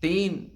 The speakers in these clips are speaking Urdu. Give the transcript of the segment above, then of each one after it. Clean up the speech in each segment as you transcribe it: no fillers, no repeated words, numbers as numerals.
3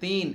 3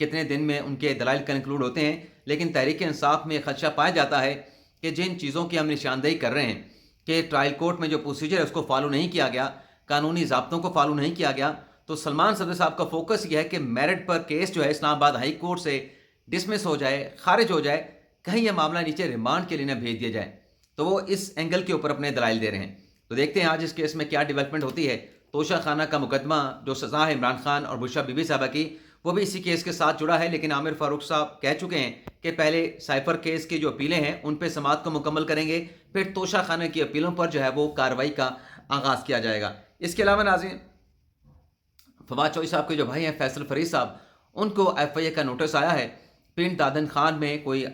کتنے دن میں ان کے دلائل کنکلوڈ ہوتے ہیں، لیکن تحریک انصاف میں خدشہ پایا جاتا ہے کہ جن چیزوں کی ہم نشاندہی کر رہے ہیں کہ ٹرائل کورٹ میں جو پروسیجر ہے اس کو فالو نہیں کیا گیا، قانونی ضابطوں کو فالو نہیں کیا گیا، تو سلمان صدر صاحب کا فوکس یہ ہے کہ میرٹ پر کیس جو ہے اسلام آباد ہائی کورٹ سے ڈسمس ہو جائے، خارج ہو جائے، کہیں یہ معاملہ نیچے ریمانڈ کے لیے نہ بھیج دیا جائے، تو وہ اس اینگل کے اوپر اپنے دلائل دے رہے ہیں۔ تو دیکھتے ہیں آج اس کیس میں کیا ڈیولپمنٹ ہوتی ہے۔ توشہ خانہ کا مقدمہ جو سزا ہے عمران خان اور بشریٰ بی بی صاحبہ کی، وہ بھی اسی کیس کے ساتھ جڑا ہے، لیکن عامر فاروق صاحب کہہ چکے ہیں کہ پہلے سائفر کیس کی جو اپیلیں ہیں ان پہ سماعت کو مکمل کریں گے، پھر توشہ خانہ کی اپیلوں پر جو ہے وہ کارروائی کا آغاز کیا جائے گا۔ اس کے علاوہ ناظرین، فواد چوہدری صاحب کے جو بھائی ہیں فیصل فرید صاحب، ان کو ایف آئی اے کا نوٹس آیا ہے پنڈ دادن خان میں کوئی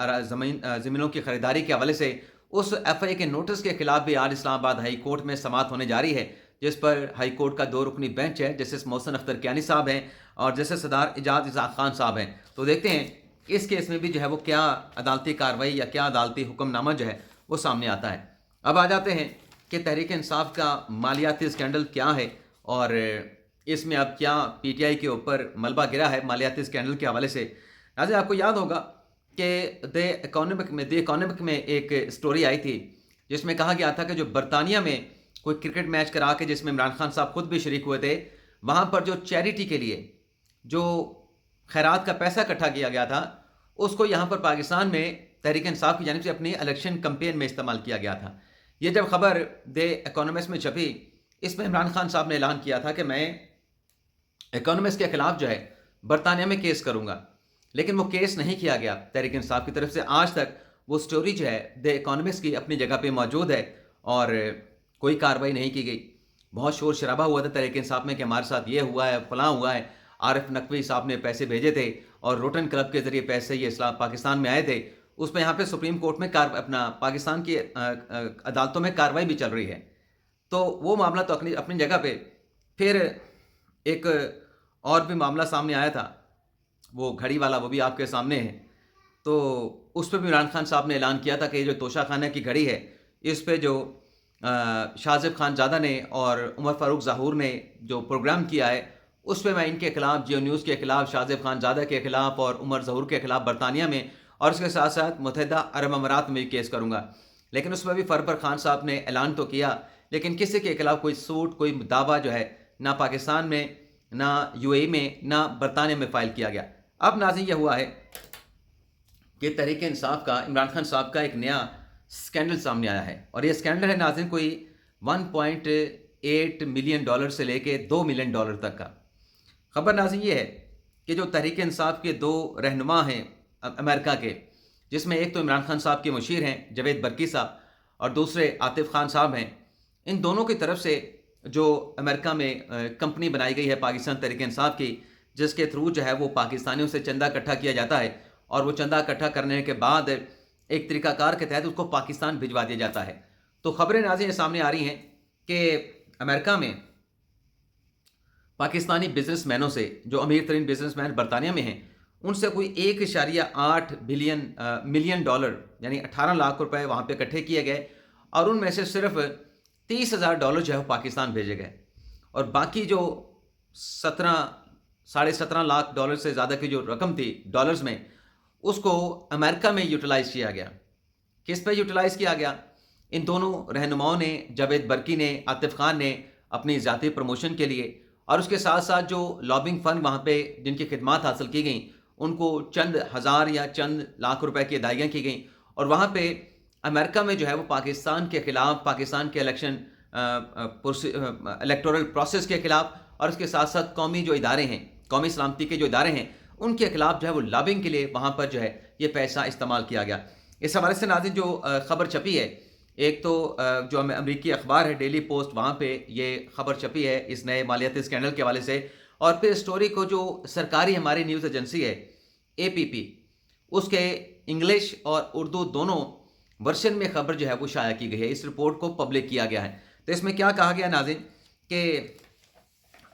زمینوں کی خریداری کے حوالے سے۔ اس ایف آئی اے کے نوٹس کے خلاف بھی آج اسلام آباد ہائی کورٹ میں سماعت ہونے جاری ہے، جس پر ہائی کورٹ کا 2 رکنی بینچ ہے، جسٹس محسن اختر کیانی صاحب ہیں اور جسٹس صدار اعجاز اسحاق خان صاحب ہیں۔ تو دیکھتے ہیں اس کیس میں بھی جو ہے وہ کیا عدالتی کارروائی یا کیا عدالتی حکم نامہ جو ہے وہ سامنے آتا ہے۔ اب آ جاتے ہیں کہ تحریک انصاف کا مالیاتی اسکینڈل کیا ہے اور اس میں اب کیا پی ٹی آئی کے اوپر ملبہ گرا ہے مالیاتی اسکینڈل کے حوالے سے۔ ناظرین، آپ کو یاد ہوگا کہ دی اکانومک میں ایک سٹوری آئی تھی جس میں کہا گیا تھا کہ جو برطانیہ میں کوئی کرکٹ میچ کرا کے جس میں عمران خان صاحب خود بھی شریک ہوئے تھے، وہاں پر جو چیریٹی کے لیے جو خیرات کا پیسہ اکٹھا کیا گیا تھا، اس کو یہاں پر پاکستان میں تحریک انصاف کی جانب سے اپنی الیکشن کمپین میں استعمال کیا گیا تھا۔ یہ جب خبر دی اکانومسٹ میں چھپی، اس میں عمران خان صاحب نے اعلان کیا تھا کہ میں اکانومسٹ کے خلاف جو ہے برطانیہ میں کیس کروں گا، لیکن وہ کیس نہیں کیا گیا تحریک انصاف کی طرف سے۔ آج تک وہ سٹوری جو ہے دی اکانومسٹ کی اپنی جگہ پہ موجود ہے اور کوئی کارروائی نہیں کی گئی۔ بہت شور شرابہ ہوا تھا تحریک انصاف میں کہ ہمارے ساتھ یہ ہوا ہے، فلاں ہوا ہے، عارف نقوی صاحب نے پیسے بھیجے تھے اور روٹن کلب کے ذریعے پیسے یہ اسلام پاکستان میں آئے تھے۔ اس میں یہاں پہ سپریم کورٹ میں اپنا پاکستان کی عدالتوں میں کارروائی بھی چل رہی ہے، تو وہ معاملہ تو اپنی جگہ پہ۔ پھر ایک اور بھی معاملہ سامنے آیا تھا، وہ گھڑی والا، وہ بھی آپ کے سامنے ہے۔ تو اس پہ بھی عمران خان صاحب نے اعلان کیا تھا کہ یہ جو توشہ خانہ کی گھڑی ہے، اس پہ جو شاذب خان زادہ نے اور عمر فاروق ظہور نے جو پروگرام کیا ہے، اس پہ میں ان کے خلاف، جیو نیوز کے خلاف، شاذب خان زادہ کے خلاف اور عمر ظہور کے خلاف برطانیہ میں اور اس کے ساتھ ساتھ متحدہ عرب امارات میں بھی کیس کروں گا۔ لیکن اس میں بھی فربر خان صاحب نے اعلان تو کیا، لیکن کسی کے خلاف کوئی سوٹ، کوئی دعویٰ جو ہے نہ پاکستان میں، نہ یو اے ای میں، نہ برطانیہ میں فائل کیا گیا۔ اب ناظرین، یہ ہوا ہے کہ تحریک انصاف کا عمران خان صاحب کا ایک نیا اسکینڈل سامنے آیا ہے، اور یہ اسکینڈل ہے ناظرین کوئی 1.8 ملین ڈالر سے لے کے 2 ملین ڈالر تک کا۔ خبر ناظرین یہ ہے کہ جو تحریک انصاف کے 2 رہنما ہیں امریکہ کے، جس میں ایک تو عمران خان صاحب کے مشیر ہیں جاوید برقی صاحب اور دوسرے عاطف خان صاحب ہیں، ان دونوں کی طرف سے جو امریکہ میں کمپنی بنائی گئی ہے پاکستان تحریک انصاف کی، جس کے تھرو جو ہے وہ پاکستانیوں سے چندہ اکٹھا کیا جاتا ہے اور وہ چندہ اکٹھا کرنے کے بعد ایک طریقہ کار کے تحت اس کو پاکستان بھجوا دیا جاتا ہے۔ تو خبریں ناظرین سامنے آ رہی ہیں کہ امریکہ میں پاکستانی بزنس مینوں سے، جو امیر ترین بزنس مین برطانیہ میں ہیں، ان سے کوئی 1.8 ملین ڈالر یعنی 18 لاکھ روپے وہاں پہ اکٹھے کیے گئے، اور ان میں سے صرف 30,000 ڈالر جو ہے وہ پاکستان بھیجے گئے، اور باقی جو 17.5 لاکھ ڈالر سے زیادہ کی جو رقم تھی ڈالرز میں، اس کو امریکہ میں یوٹیلائز کیا گیا۔ کس پہ یوٹیلائز کیا گیا؟ ان دونوں رہنماؤں نے، جاوید برقی نے، عاطف خان نے، اپنی ذاتی پروموشن کے لیے، اور اس کے ساتھ ساتھ جو لابنگ فنڈ وہاں پہ جن کی خدمات حاصل کی گئیں، ان کو چند ہزار یا چند لاکھ روپے کی ادائیگیاں کی گئیں، اور وہاں پہ امریکہ میں جو ہے وہ پاکستان کے خلاف، پاکستان کے الیکٹورل پروسیس کے خلاف، اور اس کے ساتھ ساتھ قومی جو ادارے ہیں، قومی سلامتی کے جو ادارے ہیں، ان کے خلاف جو ہے وہ لابنگ کے لیے وہاں پر جو ہے یہ پیسہ استعمال کیا گیا۔ اس حوالے سے ناظرین جو خبر چھپی ہے، ایک تو جو امریکی اخبار ہے ڈیلی پوسٹ، وہاں پہ یہ خبر چھپی ہے اس نئے مالیاتی اسکینڈل کے حوالے سے، اور پھر اسٹوری کو جو سرکاری ہماری نیوز ایجنسی ہے APP، اس کے انگلش اور اردو دونوں ورژن میں خبر جو ہے وہ شائع کی گئی ہے، اس رپورٹ کو پبلک کیا گیا ہے۔ تو اس میں کیا کہا گیا ناظرین کہ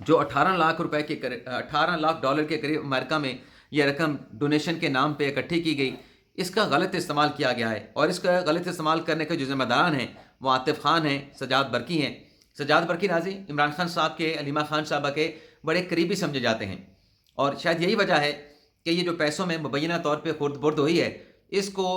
جو 18 لاکھ ڈالر کے قریب امریکہ میں یہ رقم ڈونیشن کے نام پہ اکٹھی کی گئی، اس کا غلط استعمال کیا گیا ہے، اور اس کا غلط استعمال کرنے کے جو ذمہ داران ہیں وہ عاطف خان ہیں، سجاد برقی ہیں۔ سجاد برقی ناظرین عمران خان صاحب کے، علیمہ خان صاحبہ کے بڑے قریبی سمجھے جاتے ہیں، اور شاید یہی وجہ ہے کہ یہ جو پیسوں میں مبینہ طور پہ خرد برد ہوئی ہے، اس کو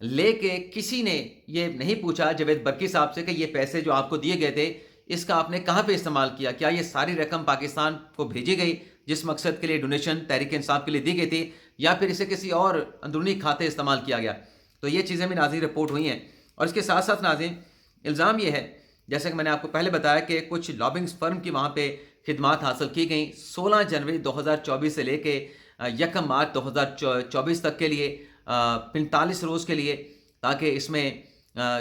لے کے کسی نے یہ نہیں پوچھا جاوید برقی صاحب سے کہ یہ پیسے جو آپ کو دیے گئے تھے اس کا آپ نے کہاں پہ استعمال کیا؟ کیا یہ ساری رقم پاکستان کو بھیجی گئی جس مقصد کے لیے ڈونیشن تحریک انصاف کے لیے دی گئی تھی، یا پھر اسے کسی اور اندرونی کھاتے استعمال کیا گیا؟ تو یہ چیزیں بھی ناظرین رپورٹ ہوئی ہیں. اور اس کے ساتھ ساتھ ناظرین الزام یہ ہے، جیسے کہ میں نے آپ کو پہلے بتایا، کہ کچھ لابنگ فرم کی وہاں پہ خدمات حاصل کی گئیں 16 جنوری 2024 سے لے کے 1 مارچ 2024 تک کے لیے، 45 روز کے لیے، تاکہ اس میں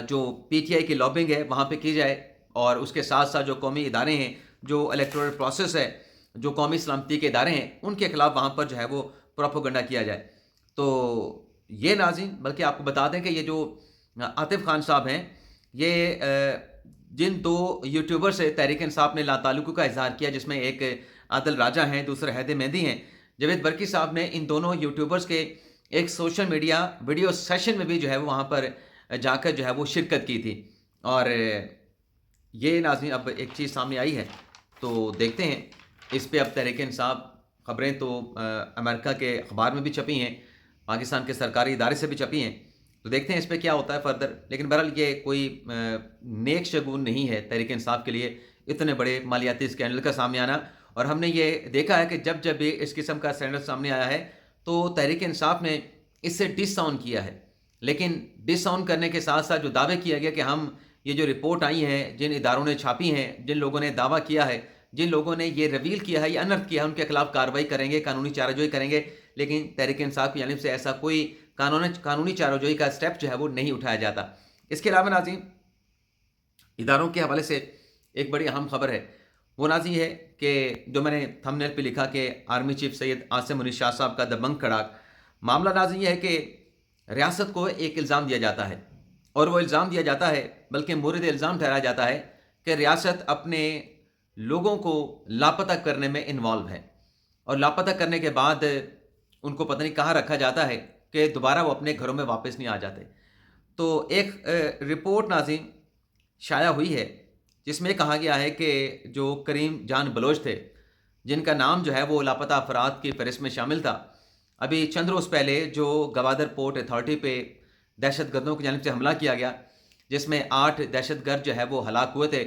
جو پی ٹی آئی کی لابنگ ہے وہاں پہ کی جائے، اور اس کے ساتھ ساتھ جو قومی ادارے ہیں، جو الیکٹورل پروسیس ہے، جو قومی سلامتی کے ادارے ہیں، ان کے خلاف وہاں پر جو ہے وہ پروپیگنڈا کیا جائے. تو یہ ناظرین، بلکہ آپ کو بتا دیں کہ یہ جو عاطف خان صاحب ہیں، یہ جن 2 یوٹیوبر سے تحریک انصاف نے لاتعلقی کا اظہار کیا، جس میں ایک عادل راجہ ہیں، دوسرے حیدر مہندی ہیں، جاوید برقی صاحب نے ان دونوں یوٹیوبرز کے ایک سوشل میڈیا ویڈیو سیشن میں بھی جو ہے وہ وہاں پر جا کر جو ہے وہ شرکت کی تھی. اور یہ ناظرین اب ایک چیز سامنے آئی ہے، تو دیکھتے ہیں اس پہ. اب تحریک انصاف خبریں تو امریکہ کے اخبار میں بھی چھپی ہیں، پاکستان کے سرکاری ادارے سے بھی چھپی ہیں، تو دیکھتے ہیں اس پہ کیا ہوتا ہے فردر. لیکن بہرحال یہ کوئی نیک شگون نہیں ہے تحریک انصاف کے لیے اتنے بڑے مالیاتی اسکینڈل کا سامنے آنا. اور ہم نے یہ دیکھا ہے کہ جب جب بھی اس قسم کا اسکینڈل سامنے آیا ہے تو تحریک انصاف نے اس سے ڈس آن کیا ہے. لیکن ڈس آن کرنے کے ساتھ ساتھ جو دعوے کیا گیا کہ ہم یہ جو رپورٹ آئی ہیں، جن اداروں نے چھاپی ہیں، جن لوگوں نے دعویٰ کیا ہے، جن لوگوں نے یہ ریویل کیا ہے یا انرتھ کیا ہے، ان کے خلاف کارروائی کریں گے، قانونی چارہ جوئی کریں گے. لیکن تحریک انصاف کی جانب سے ایسا کوئی قانونی چارہ جوئی کا اسٹیپ جو ہے وہ نہیں اٹھایا جاتا. اس کے علاوہ ناظرین اداروں کے حوالے سے ایک بڑی اہم خبر ہے، وہ ناظرین یہ ہے کہ جو میں نے تھم نیل پہ لکھا کہ آرمی چیف سید عاصم منیر شاہ صاحب کا دبنگ کھڑا معاملہ. ناظرین یہ ہے کہ ریاست کو ایک الزام دیا جاتا ہے، اور وہ الزام دیا جاتا ہے، بلکہ مورد الزام ٹھہرایا جاتا ہے کہ ریاست اپنے لوگوں کو لاپتہ کرنے میں انوالو ہے، اور لاپتہ کرنے کے بعد ان کو پتہ نہیں کہاں رکھا جاتا ہے کہ دوبارہ وہ اپنے گھروں میں واپس نہیں آ جاتے. تو ایک رپورٹ ناظرین شائع ہوئی ہے جس میں کہا گیا ہے کہ جو کریم جان بلوچ تھے، جن کا نام جو ہے وہ لاپتہ افراد کی فہرست میں شامل تھا، ابھی چند روز پہلے جو گوادر پورٹ اتھارٹی پہ دہشت گردوں کی جانب سے حملہ کیا گیا، جس میں 8 دہشت گرد جو ہے وہ ہلاک ہوئے تھے،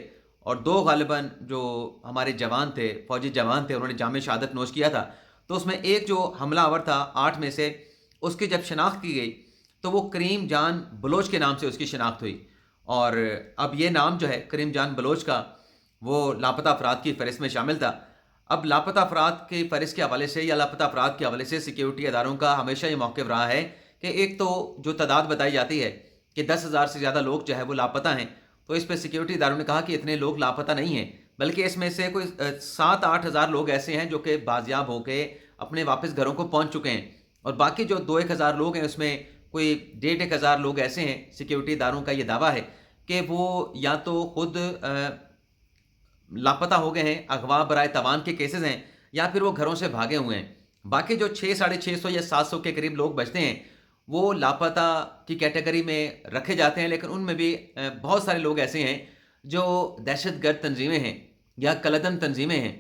اور 2 غالباً جو ہمارے جوان تھے، فوجی جوان تھے، انہوں نے جامِ شہادت نوش کیا تھا. تو اس میں ایک جو حملہ آور تھا 8 میں سے، اس کی جب شناخت کی گئی تو وہ کریم جان بلوچ کے نام سے اس کی شناخت ہوئی. اور اب یہ نام جو ہے کریم جان بلوچ کا، وہ لاپتہ افراد کی فہرست میں شامل تھا. اب لاپتہ افراد کی فہرست کے حوالے سے یا لاپتہ افراد کے حوالے سے سیکیورٹی اداروں کا ہمیشہ یہ موقف رہا ہے کہ ایک تو جو تعداد بتائی جاتی ہے کہ 10,000 سے زیادہ لوگ جو ہے وہ لاپتہ ہیں، تو اس پہ سیکیورٹی اداروں نے کہا کہ اتنے لوگ لاپتہ نہیں ہیں، بلکہ اس میں سے کوئی 7-8 ہزار لوگ ایسے ہیں جو کہ بازیاب ہو کے اپنے واپس گھروں کو پہنچ چکے ہیں، اور باقی جو 2-1 ہزار لوگ ہیں اس میں کوئی 1.5-1 ہزار لوگ ایسے ہیں. سیکیورٹی اداروں کا یہ دعویٰ ہے کہ وہ یا تو خود لاپتہ ہو گئے ہیں، اغوا برائے تاوان کے کیسز ہیں، یا پھر وہ گھروں سے بھاگے ہوئے ہیں. باقی جو 600-650 یا 700 کے قریب لوگ بچتے ہیں وہ لاپتہ کی کیٹیگری میں رکھے جاتے ہیں. لیکن ان میں بھی بہت سارے لوگ ایسے ہیں جو دہشت گرد تنظیمیں ہیں یا کلدن تنظیمیں ہیں،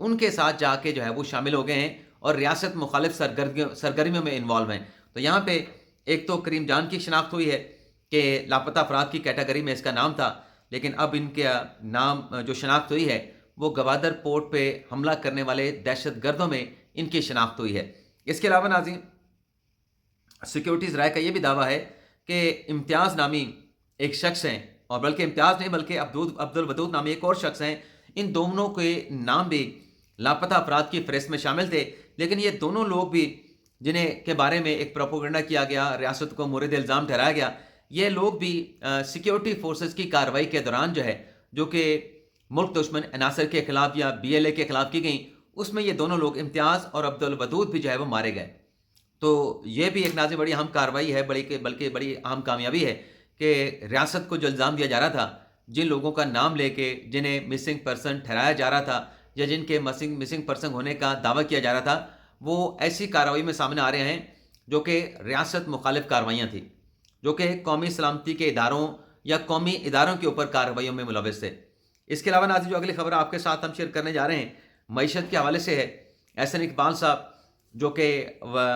ان کے ساتھ جا کے جو ہے وہ شامل ہو گئے ہیں اور ریاست مخالف سرگرمیوں میں انوالو ہیں. تو یہاں پہ ایک تو کریم جان کی شناخت ہوئی ہے کہ لاپتہ افراد کی کیٹیگری میں اس کا نام تھا، لیکن اب ان کا نام جو شناخت ہوئی ہے وہ گوادر پورٹ پہ حملہ کرنے والے دہشت گردوں میں ان کی شناخت ہوئی ہے. اس کے علاوہ ناظرین سیکیورٹیز رائے کا یہ بھی دعویٰ ہے کہ امتیاز نامی ایک شخص ہیں، اور بلکہ امتیاز نہیں بلکہ عبد الودود نامی ایک اور شخص ہیں، ان دونوں کے نام بھی لاپتہ افراد کی فہرست میں شامل تھے. لیکن یہ دونوں لوگ بھی جنہیں کے بارے میں ایک پروپیگنڈا کیا گیا، ریاست کو مورد الزام ٹھہرایا گیا، یہ لوگ بھی سیکیورٹی فورسز کی کارروائی کے دوران جو ہے، جو کہ ملک دشمن عناصر کے خلاف یا BLA کے خلاف کی گئیں، اس میں یہ دونوں لوگ امتیاز اور عبد الودود بھی جو ہے وہ مارے گئے. تو یہ بھی ایک ناظرین بڑی اہم کارروائی ہے، بلکہ بڑی اہم کامیابی ہے کہ ریاست کو جو الزام دیا جا رہا تھا، جن لوگوں کا نام لے کے جنہیں مسنگ پرسن ٹھہرایا جا رہا تھا یا جن کے مسنگ پرسن ہونے کا دعویٰ کیا جا رہا تھا، وہ ایسی کارروائی میں سامنے آ رہے ہیں جو کہ ریاست مخالف کارروائیاں تھیں، جو کہ قومی سلامتی کے اداروں یا قومی اداروں کے اوپر کارروائیوں میں ملوث تھے. اس کے علاوہ ناظرین جو اگلی خبر آپ کے ساتھ ہم شیئر کرنے جا رہے ہیں معیشت کے حوالے سے ہے. احسن اقبال صاحب جو کہ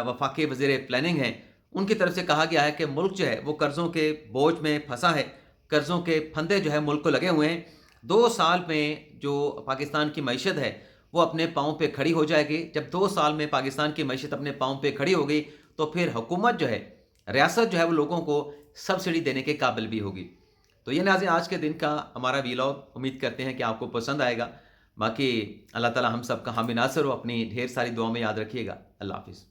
وفاقی وزیر پلاننگ ہیں، ان کی طرف سے کہا گیا ہے کہ ملک جو ہے وہ قرضوں کے بوجھ میں پھنسا ہے، قرضوں کے پھندے جو ہے ملک کو لگے ہوئے ہیں۔ 2 سال میں جو پاکستان کی معیشت ہے وہ اپنے پاؤں پہ کھڑی ہو جائے گی۔ جب 2 سال میں پاکستان کی معیشت اپنے پاؤں پہ کھڑی ہوگی تو پھر حکومت جو ہے، ریاست جو ہے وہ لوگوں کو سبسڈی دینے کے قابل بھی ہوگی۔ تو یہ ناظرین آج کے دن کا ہمارا ویلاگ، امید کرتے ہیں کہ آپ کو پسند آئے گا۔ باقی اللہ تعالی ہم سب کا حامی ناصر ہو، اپنی ڈھیر ساری دعاؤں میں یاد رکھیے گا۔ اللہ حافظ۔